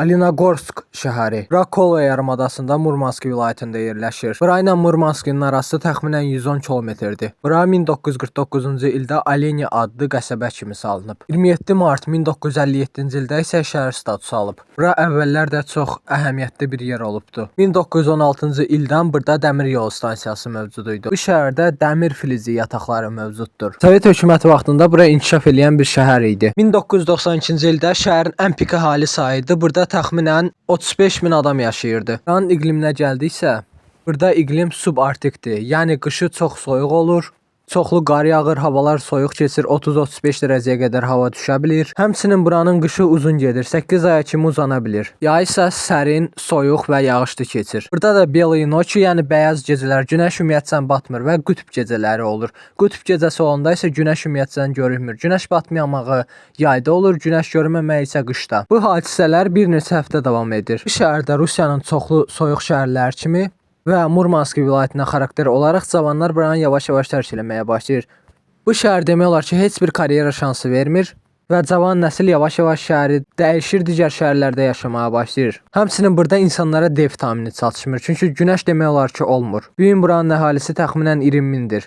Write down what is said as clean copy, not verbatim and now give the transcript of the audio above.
Alinogorsk şəhəri Rakova yarımadasında Murmansk vilayətində yerləşir. Bura ilə Murmanskın arası təxminən 110 kilometrdir. Bura 1949-cu ildə Aleni adlı qəsəbə kimi salınıb. 27 mart 1957-ci ildə isə şəhər statusu alıb. Bura əvvəllər də çox əhəmiyyətli bir yer olubdu. 1916-cı ildən burada dəmir yolu stansiyası mövcud idi. Bu şəhərdə dəmir filizi yataqları mövcuddur. Sovet hökuməti vaxtında bura inkişaf edən bir şəhər idi. 1992-ci ildə şəhərin ən pik əhali sayıydı. Burada təxminən 35 min adam yaşayırdı. Buranın iqliminə gəldiksə, burada iqlim subarktikdir. Yəni qışı çox soyuq olur. Çoxlu qar yağır, havalar soyuq keçir, 30-35 dərəcəyə qədər hava düşə bilir. Həmçinin buranın qışı uzun gedir, 8 aya kimi uzana bilir. Yay isə sərin, soyuq və yağışlı keçir. Burada da Belые ночи, yəni bəyaz gecələr, günəş ümumiyyətlə batmır və qütb gecələri olur. Qütb gecəsi olanda isə günəş ümumiyyətlə görünmür. Günəş batmayamağı yayda olur, günəş görünməməyi isə qışda. Bu hadisələr bir neçə həftə davam edir. Bu şəhərdə Rusiyanın çoxlu soyuq şəhərlər kimi və Murmansk vilayətinə xarakter olaraq cavanlar buranı yavaş-yavaş tərk eləməyə başlayır. Bu şəhər demək olar ki, heç bir karyera şansı vermir və cavan nəsil yavaş-yavaş şəhəri dəyişir, digər şəhərlərdə yaşamağa başlayır. Həmçinin burada insanlara D vitamini çatışmır, çünki günəş demək olar ki, olmur. Bu gün buranın əhalisi təxminən 20 mindir.